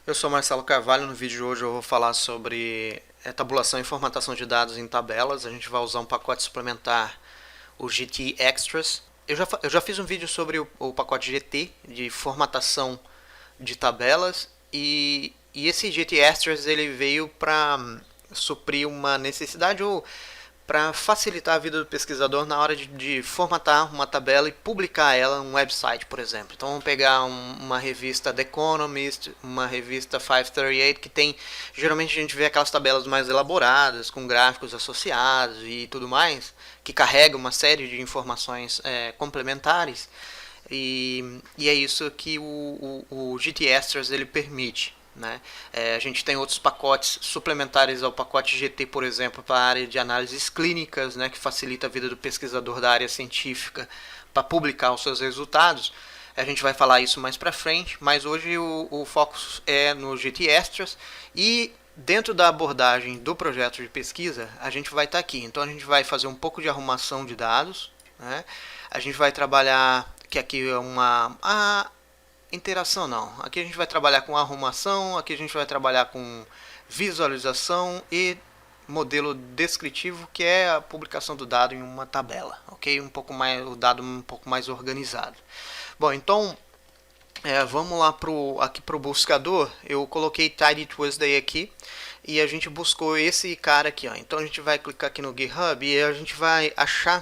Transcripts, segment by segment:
Eu sou Marcelo Carvalho. No vídeo de hoje eu vou falar sobre tabulação e formatação de dados em tabelas. A gente vai usar um pacote suplementar, o GT Extras. Eu já fiz um vídeo sobre o pacote GT de formatação de tabelas e esse GT Extras ele veio para suprir uma necessidade ou para facilitar a vida do pesquisador na hora de formatar uma tabela e publicar ela em um website, por exemplo. Então vamos pegar uma revista The Economist, uma revista 538, que tem, geralmente a gente vê aquelas tabelas mais elaboradas, com gráficos associados e tudo mais, que carrega uma série de informações complementares. E é isso que o GT Extras ele permite. Né? A gente tem outros pacotes suplementares ao pacote GT, por exemplo, para a área de análises clínicas, né, que facilita a vida do pesquisador da área científica para publicar os seus resultados. A gente vai falar isso mais para frente, mas hoje o foco é no GT Extras e dentro da abordagem do projeto de pesquisa, a gente vai estar aqui. Então a gente vai fazer um pouco de arrumação de dados, né? A gente vai trabalhar, que aqui é uma interação não. Aqui a gente vai trabalhar com arrumação, aqui a gente vai trabalhar com visualização e modelo descritivo, que é a publicação do dado em uma tabela, ok? O dado um pouco mais organizado. Bom, então vamos lá aqui para o buscador. Eu coloquei Tidy Tuesday aqui e a gente buscou esse cara aqui, ó. Então a gente vai clicar aqui no GitHub e a gente vai achar,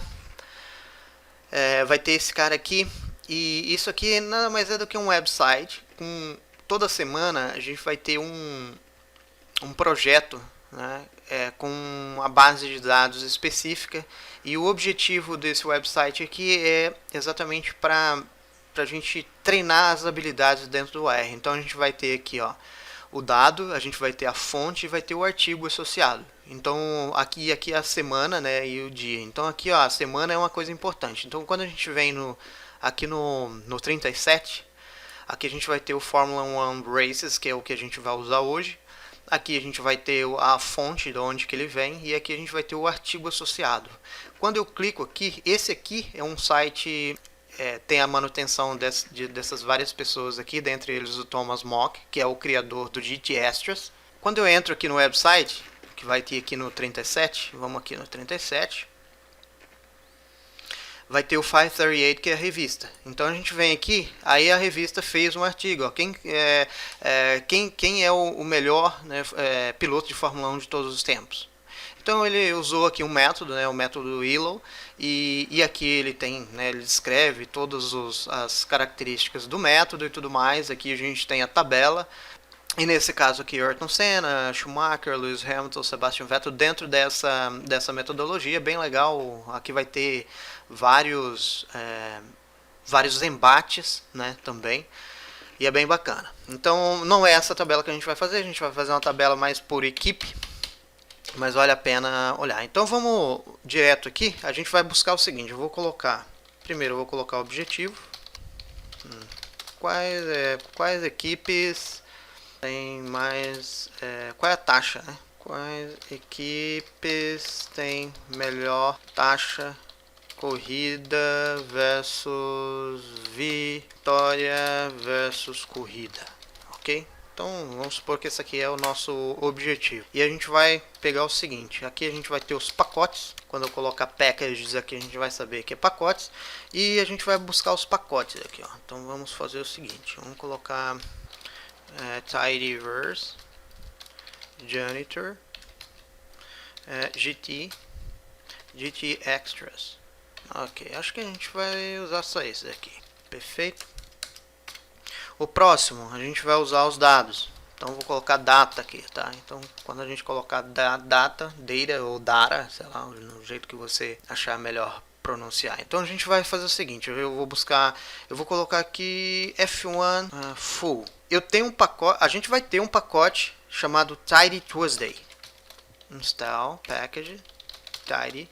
vai ter esse cara aqui. E isso aqui nada mais é do que um website. Toda semana a gente vai ter um projeto, né, com uma base de dados específica. E o objetivo desse website aqui é exatamente para a gente treinar as habilidades dentro do R. Então a gente vai ter aqui, ó, o dado, a gente vai ter a fonte e vai ter o artigo associado. Então aqui é a semana, né, e o dia. Então aqui, ó, a semana é uma coisa importante. Então quando a gente vem aqui no 37, aqui a gente vai ter o Formula 1 Races, que é o que a gente vai usar hoje. Aqui a gente vai ter a fonte de onde que ele vem e aqui a gente vai ter o artigo associado. Quando eu clico aqui, esse aqui é um site, tem a manutenção dessas várias pessoas aqui, dentre eles o Thomas Mock, que é o criador do GT Extras. Quando eu entro aqui no website, que vai ter aqui no 37, vamos aqui no 37, vai ter o 538, que é a revista. Então a gente vem aqui, aí a revista fez um artigo, ó, quem é o melhor, né, piloto de Fórmula 1 de todos os tempos. Então ele usou aqui um método, né, o método Elo, e aqui ele tem, né, ele descreve todas as características do método e tudo mais. Aqui a gente tem a tabela. E nesse caso aqui, Ayrton Senna, Schumacher, Lewis Hamilton, Sebastian Vettel, dentro dessa metodologia, bem legal. Aqui vai ter vários embates, né, também, e é bem bacana. Então não é essa tabela que a gente vai fazer uma tabela mais por equipe, mas vale a pena olhar. Então vamos direto aqui, a gente vai buscar o seguinte, primeiro eu vou colocar o objetivo, quais equipes tem mais, qual é a taxa, né? Quais equipes têm melhor taxa corrida versus vitória versus corrida, ok? Então vamos supor que esse aqui é o nosso objetivo. E a gente vai pegar o seguinte, aqui a gente vai ter os pacotes. Quando eu colocar packages aqui, a gente vai saber que é pacotes. E a gente vai buscar os pacotes aqui, ó. Então vamos fazer o seguinte, vamos colocar Tidyverse, Janitor, GT Extras. Ok, acho que a gente vai usar só esse aqui. Perfeito. O próximo, a gente vai usar os dados. Então vou colocar data aqui, tá? Então quando a gente colocar data ou data, sei lá, no jeito que você achar melhor pronunciar. Então a gente vai fazer o seguinte, eu vou colocar aqui F1 Full. Eu tenho um pacote, a gente vai ter um pacote chamado Tidy Tuesday. Install package Tidy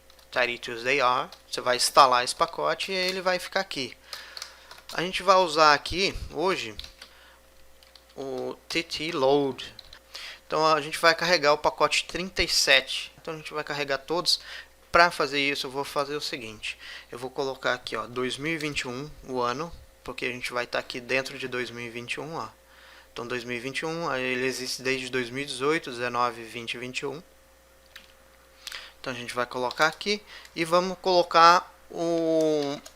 Tuesday R. Você vai instalar esse pacote e ele vai ficar aqui. A gente vai usar aqui hoje o TT Load. Então a gente vai carregar o pacote 37. Então a gente vai carregar todos. Para fazer isso eu vou fazer o seguinte, eu vou colocar aqui, ó, 2021, o ano, porque a gente vai estar aqui dentro de 2021, ó. Então 2021, ele existe desde 2018, 19, 20 e 21. Então a gente vai colocar aqui e vamos colocar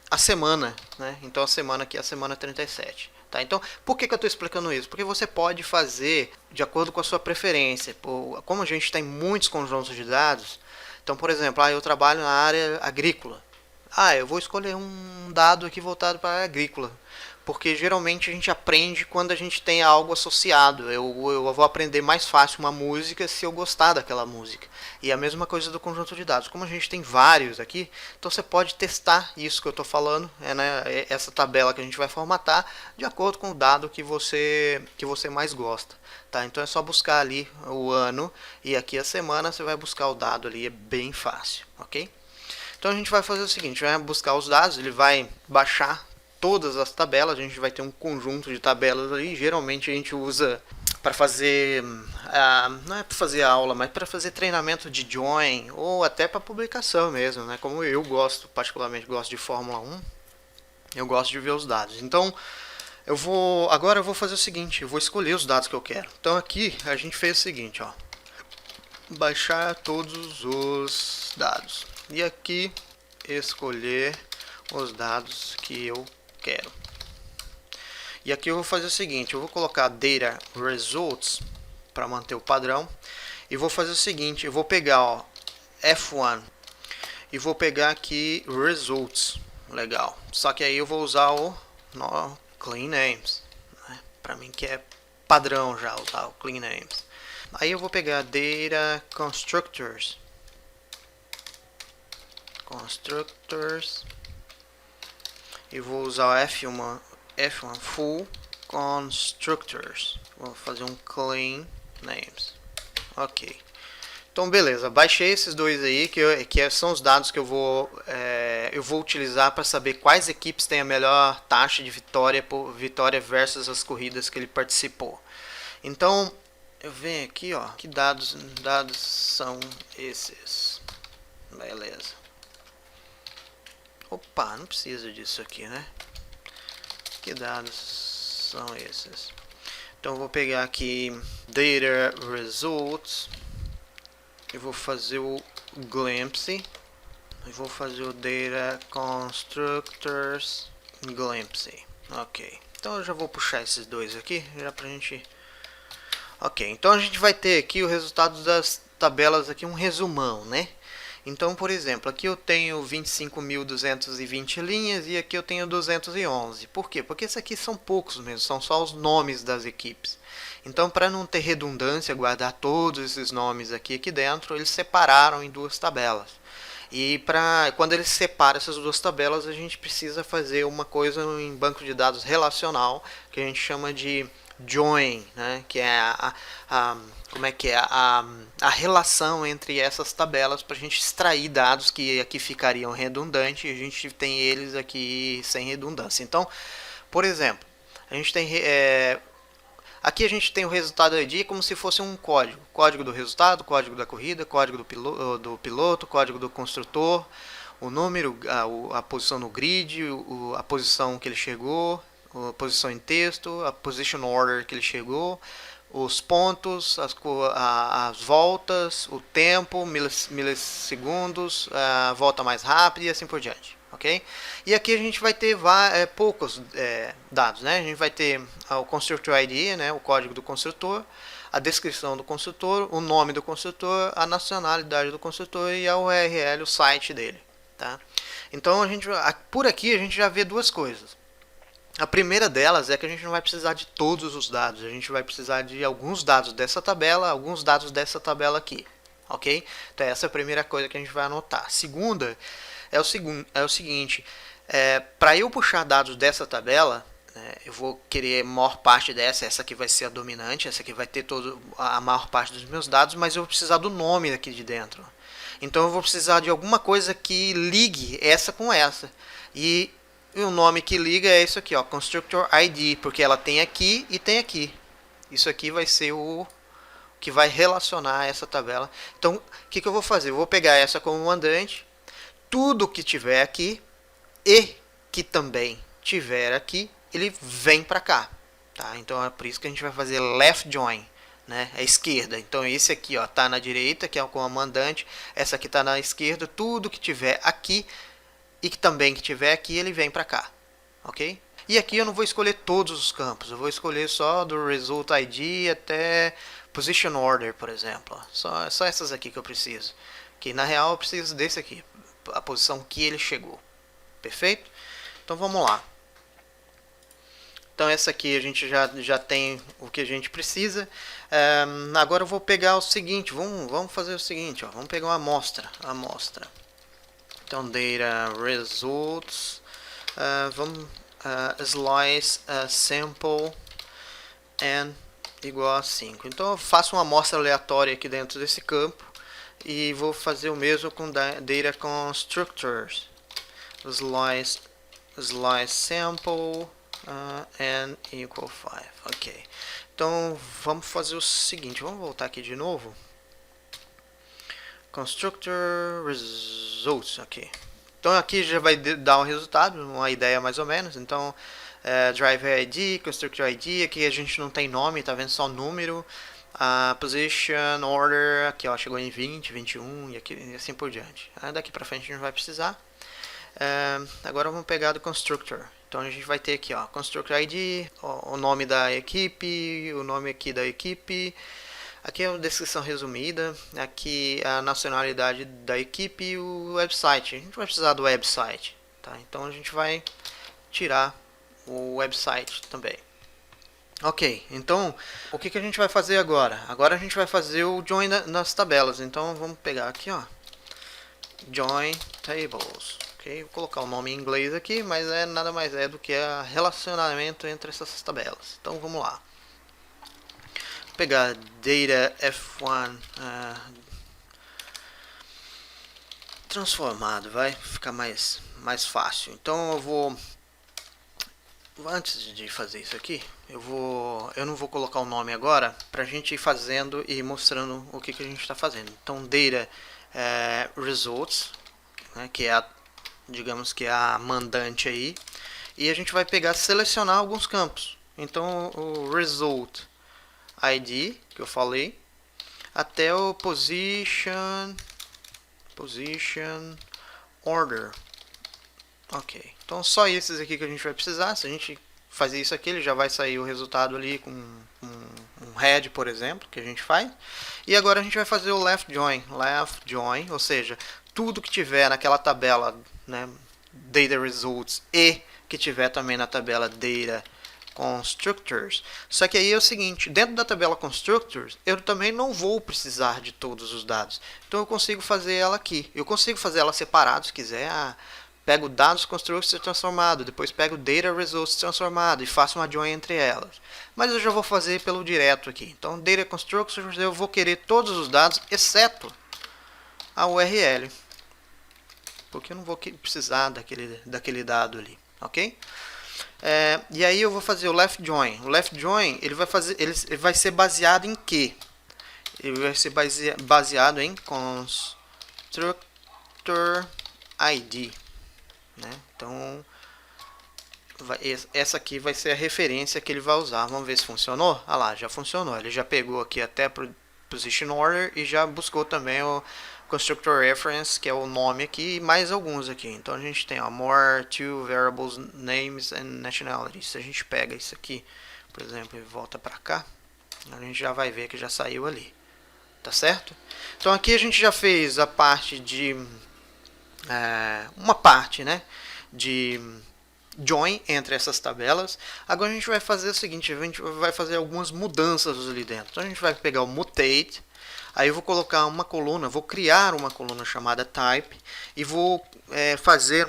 a semana, né? Então a semana aqui é a semana 37. Tá? Então, por que eu estou explicando isso? Porque você pode fazer de acordo com a sua preferência. Como a gente tem muitos conjuntos de dados, então, por exemplo, eu trabalho na área agrícola. Eu vou escolher um dado aqui voltado para a área agrícola. Porque geralmente a gente aprende quando a gente tem algo associado. Eu vou aprender mais fácil uma música se eu gostar daquela música. E a mesma coisa do conjunto de dados. Como a gente tem vários aqui, então você pode testar isso que eu estou falando, essa tabela que a gente vai formatar, de acordo com o dado que você mais gosta. Tá? Então é só buscar ali o ano e aqui a semana você vai buscar o dado ali, é bem fácil. Ok? Então a gente vai fazer o seguinte, vai buscar os dados, ele vai baixar todas as tabelas, a gente vai ter um conjunto de tabelas ali, geralmente a gente usa para fazer, não é para fazer aula, mas para fazer treinamento de join, ou até para publicação mesmo, né? Como eu particularmente gosto de Fórmula 1, eu gosto de ver os dados. Então, agora eu vou fazer o seguinte, eu vou escolher os dados que eu quero. Então aqui a gente fez o seguinte, ó, baixar todos os dados, e aqui escolher os dados que eu quero. E aqui eu vou fazer o seguinte, eu vou colocar data results para manter o padrão e vou fazer o seguinte, eu vou pegar F1 e vou pegar aqui results, legal. Só que aí eu vou usar o clean names, né? Para mim que é padrão já usar o clean names. Aí eu vou pegar data constructors e vou usar o F1 full constructors. Vou fazer um clean names. Ok. Então beleza, baixei esses dois aí que são os dados que eu vou utilizar para saber quais equipes têm a melhor taxa de vitória versus as corridas que ele participou. Então eu venho aqui, ó, que dados são esses? Beleza. Opa, não precisa disso aqui, né? Que dados são esses? Então eu vou pegar aqui data results e vou fazer o glimpse e vou fazer o data constructors glimpse. Ok. Então eu já vou puxar esses dois aqui já pra gente. Ok. Então a gente vai ter aqui o resultado das tabelas aqui, um resumão, né? Então, por exemplo, aqui eu tenho 25.220 linhas e aqui eu tenho 211. Por quê? Porque esses aqui são poucos mesmo, são só os nomes das equipes. Então, para não ter redundância, guardar todos esses nomes aqui dentro, eles separaram em duas tabelas. E quando eles separam essas duas tabelas, a gente precisa fazer uma coisa em banco de dados relacional, que a gente chama de join, né? Que é a relação entre essas tabelas para a gente extrair dados que aqui ficariam redundantes e a gente tem eles aqui sem redundância. Então, por exemplo, a gente tem aqui a gente tem o resultado ID como se fosse um código do resultado, código da corrida, código do piloto, código do construtor, o número, a posição no grid, a posição que ele chegou, a posição em texto, a position order que ele chegou, os pontos, as voltas, o tempo, milissegundos, a volta mais rápida e assim por diante. Okay? E aqui a gente vai ter poucos dados, né? A gente vai ter o Constructor ID, né? O código do construtor, a descrição do construtor, o nome do construtor, a nacionalidade do construtor e a URL, o site dele. Tá? Então por aqui a gente já vê duas coisas. A primeira delas é que a gente não vai precisar de todos os dados, a gente vai precisar de alguns dados dessa tabela, alguns dados dessa tabela aqui, ok? Então essa é a primeira coisa que a gente vai anotar. A segunda é o seguinte, para eu puxar dados dessa tabela, eu vou querer a maior parte essa aqui vai ser a dominante, essa aqui vai ter a maior parte dos meus dados, mas eu vou precisar do nome aqui de dentro. Então eu vou precisar de alguma coisa que ligue essa com essa. E o nome que liga é isso aqui, ó, Constructor ID, porque ela tem aqui e tem aqui. Isso aqui vai ser o que vai relacionar essa tabela. Então, o que eu vou fazer? Eu vou pegar essa como mandante, tudo que tiver aqui e que também tiver aqui, ele vem para cá. tá? Então é por isso que a gente vai fazer left join, né? A esquerda. Então esse aqui, ó, tá na direita, que é o comandante. Essa aqui tá na esquerda. Tudo que tiver aqui e que também que tiver aqui, ele vem para cá, ok? E aqui eu não vou escolher todos os campos. Eu vou escolher só do result ID até position order, por exemplo. Só essas aqui que eu preciso. Que na real eu preciso desse aqui, a posição que ele chegou. Perfeito? Então vamos lá. Então essa aqui a gente já tem o que a gente precisa. Agora eu vou pegar o seguinte, vamos fazer o seguinte, ó, vamos pegar uma amostra. Então data results, vamos slice sample n igual a 5. Então eu faço uma amostra aleatória aqui dentro desse campo e vou fazer o mesmo com data constructors. Slice sample n equal 5. Ok. Então vamos fazer o seguinte, vamos voltar aqui de novo. Constructor results, ok. Então aqui já vai dar um resultado, uma ideia mais ou menos. Então driver ID, constructor ID, aqui a gente não tem nome, tá vendo só número. Position order, aqui ó, chegou em 20, 21 e, aqui, e assim por diante. Daqui pra frente a gente não vai precisar. Agora vamos pegar do constructor. Então a gente vai ter aqui, ó, constructor ID, o nome da equipe, o nome aqui da equipe. Aqui é a descrição resumida, aqui a nacionalidade da equipe e o website. A gente vai precisar do website, tá? Então a gente vai tirar o website também. Ok, então o que a gente vai fazer agora? Agora a gente vai fazer o join nas tabelas. Então vamos pegar aqui, ó, join tables. Okay? Vou colocar o nome em inglês aqui, mas nada mais é do que o relacionamento entre essas tabelas. Então vamos lá. Vou pegar data F1 transformado, vai ficar mais fácil. Então eu vou, antes de fazer isso aqui, eu não vou colocar o nome agora, para a gente ir fazendo e mostrando o que a gente está fazendo. Então data results, né, que é digamos que é a mandante aí, e a gente vai pegar, selecionar alguns campos. Então o result ID que eu falei, até o position order. Ok, então só esses aqui que a gente vai precisar. Se a gente fazer isso aqui, ele já vai sair o resultado ali com um head, por exemplo, que a gente faz. E agora a gente vai fazer o left join, ou seja, tudo que tiver naquela tabela, né, data results, e que tiver também na tabela data constructors. Só que aí é o seguinte, dentro da tabela constructors, eu também não vou precisar de todos os dados. Então eu consigo fazer ela aqui. Eu consigo fazer ela separada se quiser. Pego dados constructors transformado, depois pego data results transformado e faço uma join entre elas. Mas eu já vou fazer pelo direto aqui. Então data constructors, eu vou querer todos os dados, exceto a URL, porque eu não vou precisar daquele dado ali, ok? E aí eu vou fazer o left join. O left join ele vai ser baseado em quê? Ele vai ser baseado em constructor ID, né? Então essa aqui vai ser a referência que ele vai usar. Vamos ver se funcionou. Ah lá, já funcionou. Ele já pegou aqui até pro position order e já buscou também o constructor reference, que é o nome aqui, e mais alguns aqui. Então a gente tem more two variables names and nationalities. Se a gente pega isso aqui, por exemplo, e volta para cá, a gente já vai ver que já saiu ali, tá certo? Então aqui a gente já fez a parte de uma parte, né, de join entre essas tabelas. Agora a gente vai fazer o seguinte, a gente vai fazer algumas mudanças ali dentro. Então a gente vai pegar o mutate. Aí eu vou colocar uma coluna, vou criar uma coluna chamada type e vou fazer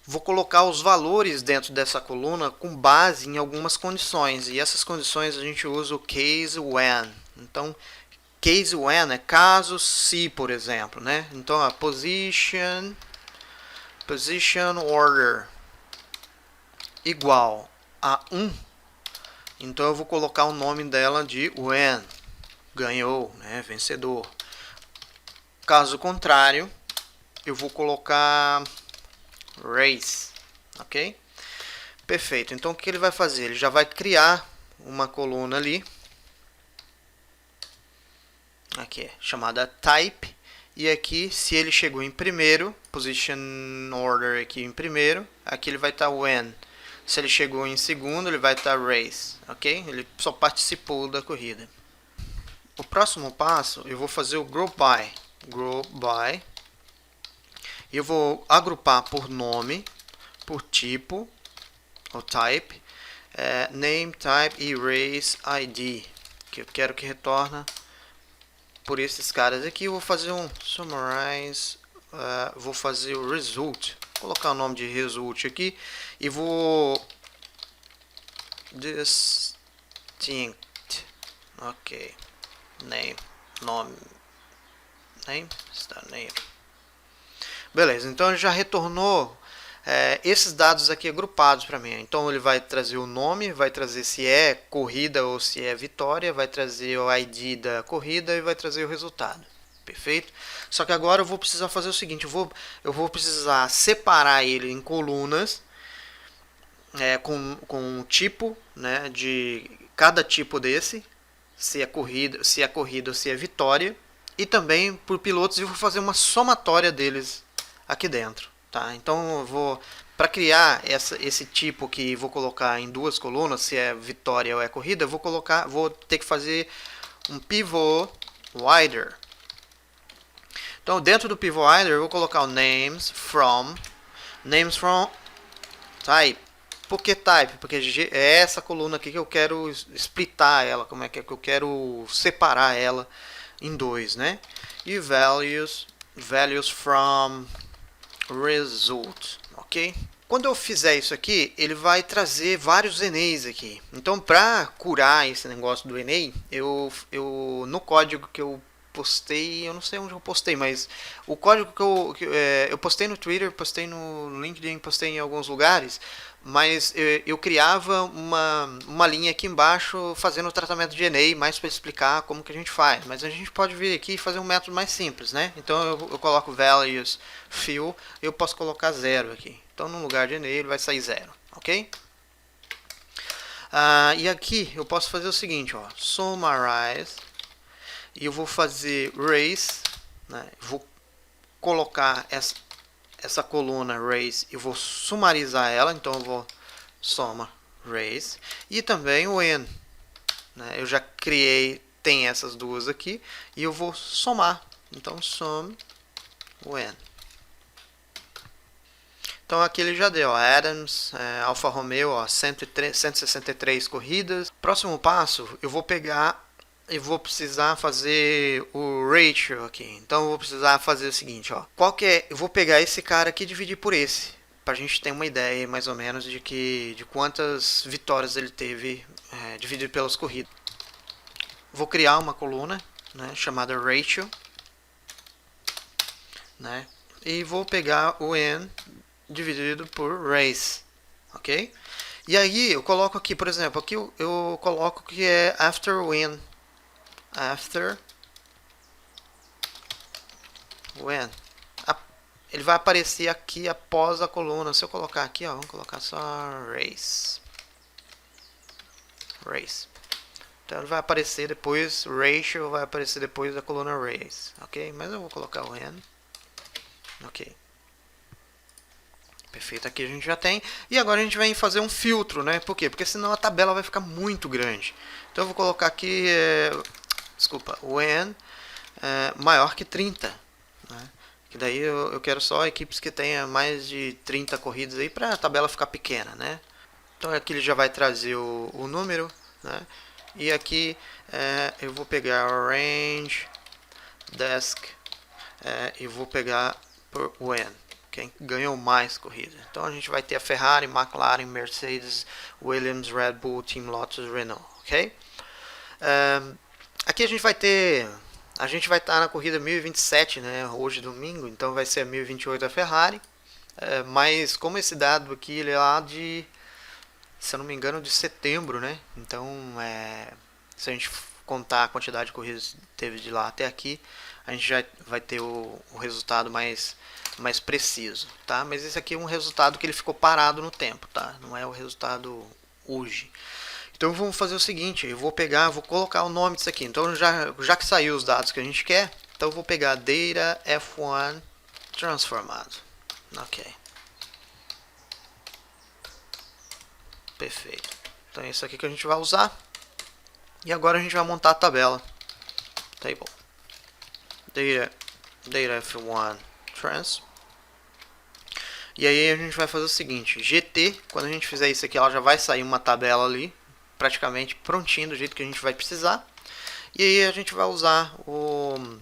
vou colocar os valores dentro dessa coluna com base em algumas condições. E essas condições a gente usa o case when. Então, case when é caso se, por exemplo, né? Então, a position order igual a 1. Então eu vou colocar o nome dela de when, ganhou, né, vencedor. Caso contrário, eu vou colocar race, ok? Perfeito, então o que ele vai fazer? Ele já vai criar uma coluna ali, aqui, chamada type, e aqui, se ele chegou em primeiro, position order aqui em primeiro, aqui ele vai estar when. Se ele chegou em segundo, ele vai estar race, ok? Ele só participou da corrida. O próximo passo, eu vou fazer o group by. E eu vou agrupar por nome, por tipo, ou type, name, type e race ID, que eu quero que retorne por esses caras aqui. Eu vou fazer um summarize, vou fazer o result, vou colocar o nome de result aqui e vou distinct, ok, nome, beleza, então ele já retornou esses dados aqui agrupados para mim. Então ele vai trazer o nome, vai trazer se é corrida ou se é vitória, vai trazer o ID da corrida e vai trazer o resultado. Perfeito? Só que agora eu vou precisar fazer o seguinte, eu vou precisar separar ele em colunas com tipo, né, de cada tipo desse, se é corrida ou se é vitória, e também por pilotos eu vou fazer uma somatória deles aqui dentro. Tá? Então eu vou, para criar esse tipo que vou colocar em duas colunas, se é vitória ou é corrida, eu vou ter que fazer um pivot wider. Então dentro do pivot wider eu vou colocar o names from type. Por que type? Porque é essa coluna aqui que eu quero splitar ela, como é que eu quero separar ela em dois, né? E values from result, ok? Quando eu fizer isso aqui, ele vai trazer vários ENEIs aqui. Então, para curar esse negócio do ENEI, eu no código que eu postei, eu não sei onde eu postei, mas o código que eu postei no Twitter, postei no LinkedIn, postei em alguns lugares, mas eu criava uma linha aqui embaixo fazendo o tratamento de ENEI, mais para explicar como que a gente faz. Mas a gente pode vir aqui e fazer um método mais simples, né? Então eu coloco values fill, eu posso colocar 0 aqui. Então no lugar de ENEI ele vai sair 0, ok? E aqui eu posso fazer o seguinte, ó, summarize, e eu vou fazer race, né? Vou colocar essa coluna race, eu vou sumarizar ela, então eu vou soma race, e também o n, né? Eu já criei, tem essas duas aqui, e eu vou somar, então sum o n. Então aqui ele já deu, ó, Adams, Alfa Romeo, ó, 163 corridas. Próximo passo, eu vou pegar e vou precisar fazer o ratio aqui. Então eu vou precisar fazer o seguinte, ó. Eu vou pegar esse cara aqui e dividir por esse, para a gente ter uma ideia mais ou menos de quantas vitórias ele teve dividido pelas corridas. Vou criar uma coluna, né, chamada ratio, né, e vou pegar o n dividido por race, ok? E aí eu coloco aqui, por exemplo, aqui eu coloco que é after win. Ele vai aparecer aqui após a coluna. Se eu colocar aqui, ó, vamos colocar só race. Então ele vai aparecer depois, ratio vai aparecer depois da coluna race, ok? Mas eu vou colocar o n, ok? Perfeito, aqui a gente já tem. E agora a gente vai fazer um filtro, né? Por quê? Porque senão a tabela vai ficar muito grande. Então eu vou colocar aqui, o n maior que 30. Né? Que daí eu quero só equipes que tenham mais de 30 corridas aí para a tabela ficar pequena, né? Então aqui ele já vai trazer o número, né? E aqui eu vou pegar o range, desk, e vou pegar por when. Quem ganhou mais corrida. Então a gente vai ter a Ferrari, McLaren, Mercedes, Williams, Red Bull, Team Lotus, Renault, ok? Aqui a gente vai estar na corrida 1027, né? Hoje domingo, então vai ser a 1028 a Ferrari. Mas como esse dado aqui ele é lá de, se eu não me engano, de setembro, né? Então se a gente contar a quantidade de corridas que teve de lá até aqui, a gente já vai ter o resultado mais preciso, tá? Mas esse aqui é um resultado que ele ficou parado no tempo, tá? Não é o resultado hoje. Então vamos fazer o seguinte, eu vou pegar, vou colocar o nome disso aqui. Então já que saiu os dados que a gente quer, então eu vou pegar data F1 transformado. Ok. Perfeito. Então é isso aqui que a gente vai usar. E agora a gente vai montar a tabela. Table. Data F1 trans. E aí a gente vai fazer o seguinte, GT, quando a gente fizer isso aqui, ela já vai sair uma tabela ali, praticamente prontinho, do jeito que a gente vai precisar. E aí a gente vai usar o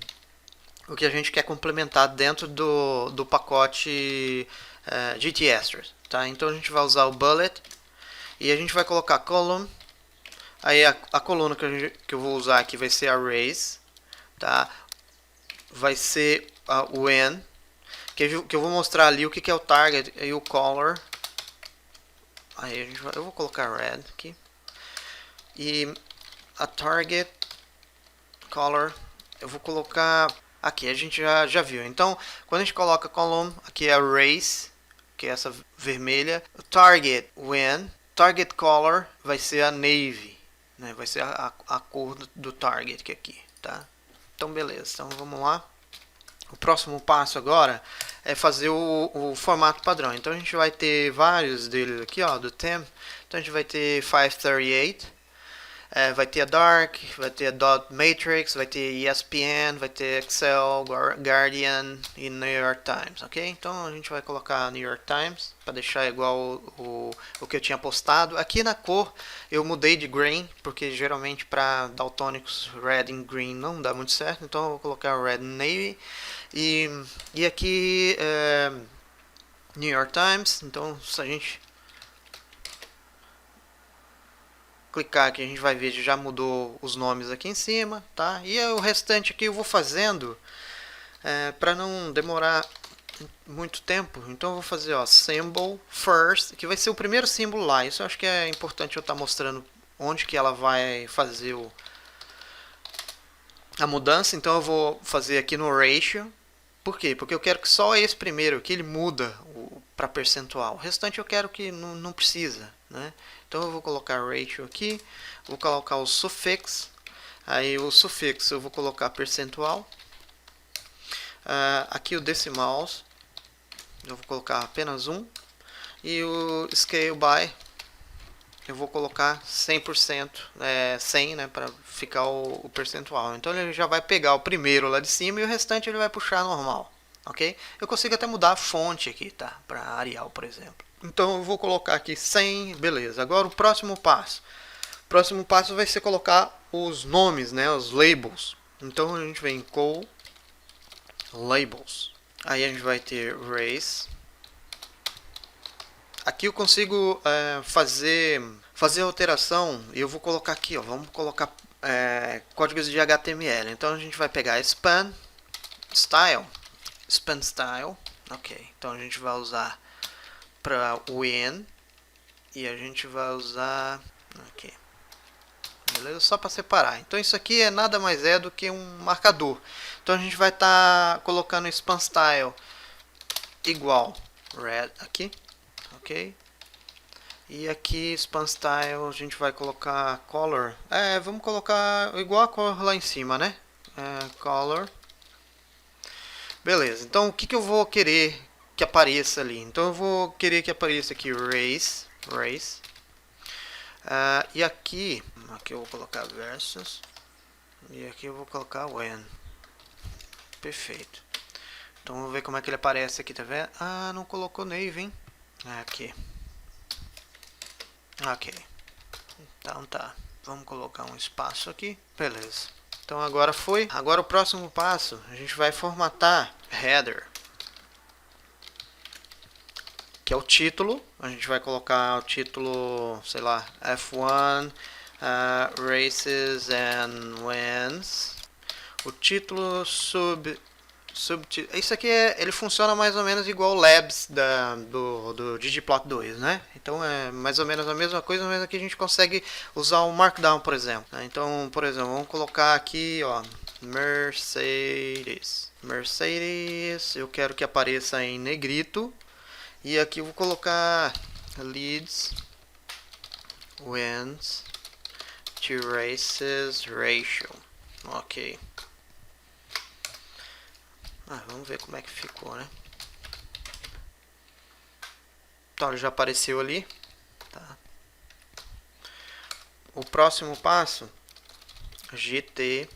que a gente quer complementar dentro do pacote GT Extras. Tá? Então a gente vai usar o bullet e a gente vai colocar column. Aí a coluna que eu vou usar aqui vai ser arrays. Tá? Vai ser o when, que eu vou mostrar ali o que é o target e o color. Aí eu vou colocar red aqui. E a target color eu vou colocar aqui, a gente já viu. Então, quando a gente coloca column, aqui é arrays, que é essa vermelha. O target when, target color vai ser a navy, né? Vai ser a cor do target que é aqui, tá? Então beleza, então vamos lá. O próximo passo agora é fazer o formato padrão. Então a gente vai ter vários deles aqui, ó, do temp. Então a gente vai ter 538, vai ter a Dark, vai ter a Dot Matrix, vai ter ESPN, vai ter Excel, Guardian e New York Times, ok? Então a gente vai colocar New York Times para deixar igual o que eu tinha postado. Aqui na cor eu mudei de green, porque geralmente para daltônicos red e green não dá muito certo, então eu vou colocar red navy. E aqui New York Times, então se a gente clicar aqui a gente vai ver que já mudou os nomes aqui em cima, tá? E o restante aqui eu vou fazendo para não demorar muito tempo. Então eu vou fazer, ó, symbol first, que vai ser o primeiro símbolo lá. Isso eu acho que é importante eu estar mostrando onde que ela vai fazer a mudança. Então eu vou fazer aqui no ratio. Por quê? Porque eu quero que só esse primeiro aqui ele muda para percentual. O restante eu quero que não precisa, né? Então eu vou colocar ratio aqui, vou colocar o suffix, aí o sufixo eu vou colocar percentual, aqui o decimals, eu vou colocar apenas 1, e o scale by, eu vou colocar 100%, 100, né, para ficar o percentual. Então ele já vai pegar o primeiro lá de cima e o restante ele vai puxar normal, ok? Eu consigo até mudar a fonte aqui, tá? Para Arial, por exemplo. Então eu vou colocar aqui 100, beleza. Agora o próximo passo. O próximo passo vai ser colocar os nomes, né, os labels. Então a gente vem com labels. Aí a gente vai ter race. Aqui eu consigo fazer a alteração e eu vou colocar aqui, ó, vamos colocar códigos de HTML. Então a gente vai pegar span style, ok. Então a gente vai usar para when e a gente vai usar aqui, beleza? Só para separar. Então isso aqui é nada mais do que um marcador. Então a gente vai estar colocando span style igual red aqui. Ok. E aqui span style a gente vai colocar color. Vamos colocar igual a cor lá em cima, né? Color. Beleza. Então o que eu vou querer que apareça ali? Então eu vou querer que apareça aqui race. E aqui eu vou colocar versus. E aqui eu vou colocar when. Perfeito. Então vamos ver como é que ele aparece aqui, tá vendo? Não colocou nave, hein? Aqui. Ok. Então tá. Vamos colocar um espaço aqui. Beleza. Então agora foi. Agora o próximo passo, a gente vai formatar header, que é o título. A gente vai colocar o título, sei lá, F1 Races and Wins. O título Isso aqui ele funciona mais ou menos igual o Labs do ggplot2, né? Então é mais ou menos a mesma coisa, mas aqui a gente consegue usar o Markdown, por exemplo, né? Então, por exemplo, vamos colocar aqui, ó, Mercedes. Mercedes, eu quero que apareça em negrito. E aqui eu vou colocar leads wins to races ratio. Ok. Vamos ver como é que ficou, né? Então ele já apareceu ali. Tá. O próximo passo, GT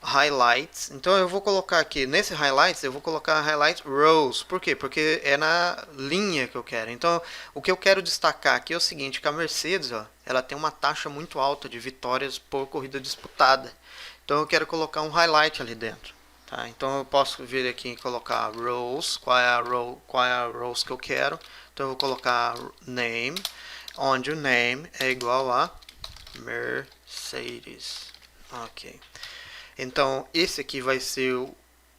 highlights. Então eu vou colocar aqui nesse highlights, eu vou colocar highlight rows. Por quê? Porque é na linha que eu quero. Então o que eu quero destacar aqui é o seguinte, que a Mercedes, ó, ela tem uma taxa muito alta de vitórias por corrida disputada. Então eu quero colocar um highlight ali dentro. Tá, então eu posso vir aqui e colocar rows, qual é a rows que eu quero. Então eu vou colocar name, onde o name é igual a Mercedes. Ok. Então esse aqui vai ser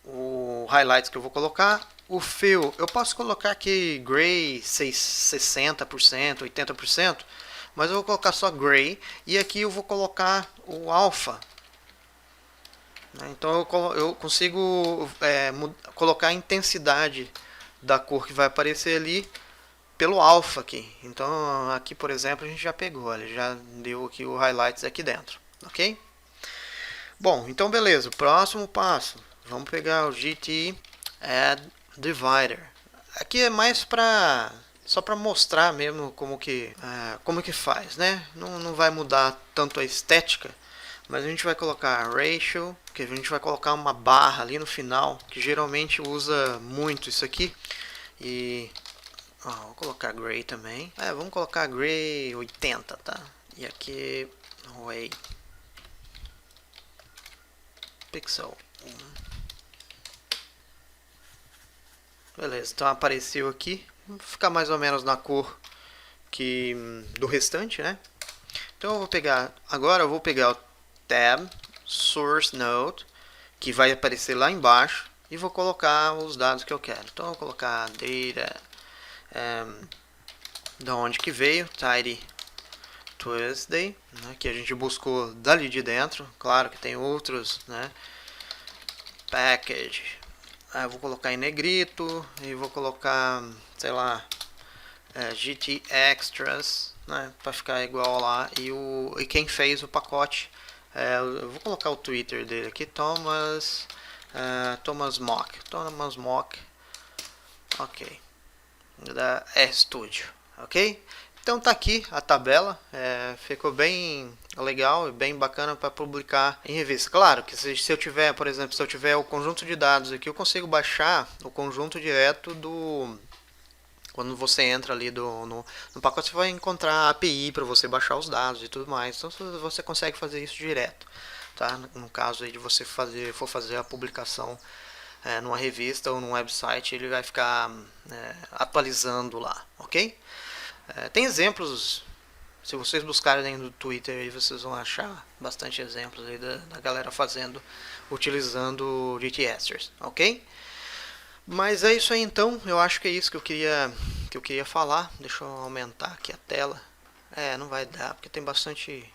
o highlights que eu vou colocar. O fill, eu posso colocar aqui gray 60%, 80%, mas eu vou colocar só gray. E aqui eu vou colocar o alpha. Então eu consigo colocar a intensidade da cor que vai aparecer ali pelo alfa aqui. Então aqui, por exemplo, a gente já pegou, ele já deu aqui o highlights aqui dentro, ok? Bom, então beleza, próximo passo, vamos pegar o GT Add Divider. Aqui é mais só para mostrar mesmo como que faz, né? Não vai mudar tanto a estética. Mas a gente vai colocar ratio, que a gente vai colocar uma barra ali no final, que geralmente usa muito isso aqui. E vou colocar gray também. Vamos colocar gray 80, tá? E aqui way pixel 1. Beleza, então apareceu aqui. Vamos ficar mais ou menos na cor do restante, né? Então eu vou pegar, agora eu vou pegar o tab source node, que vai aparecer lá embaixo, e vou colocar os dados que eu quero. Então eu vou colocar data, da onde que veio, tidy Tuesday, né, que a gente buscou dali de dentro. Claro que tem outros, né? Package, eu vou colocar em negrito e vou colocar, sei lá, GT Extras, né, para ficar igual lá. E quem fez o pacote, eu vou colocar o Twitter dele aqui, Thomas Mock, ok, da RStudio, ok? Então tá aqui a tabela, ficou bem legal e bem bacana para publicar em revista. Claro que se eu tiver, por exemplo, se eu tiver o conjunto de dados aqui, eu consigo baixar o conjunto direto quando você entra ali no pacote, você vai encontrar a API para você baixar os dados e tudo mais. Então você consegue fazer isso direto, tá? No caso aí de você for fazer a publicação numa revista ou num website, ele vai ficar atualizando lá, ok? Tem exemplos, se vocês buscarem no Twitter, aí vocês vão achar bastante exemplos aí da galera utilizando o GTasters, ok? Mas é isso aí então, eu acho que é isso que eu queria falar. Deixa eu aumentar aqui a tela. Não vai dar, porque tem bastante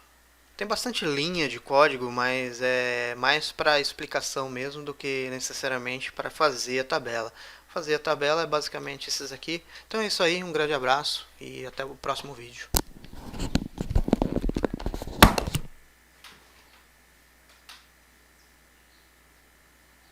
linha de código, mas é mais para explicação mesmo do que necessariamente para fazer a tabela. Fazer a tabela é basicamente esses aqui. Então é isso aí, um grande abraço e até o próximo vídeo.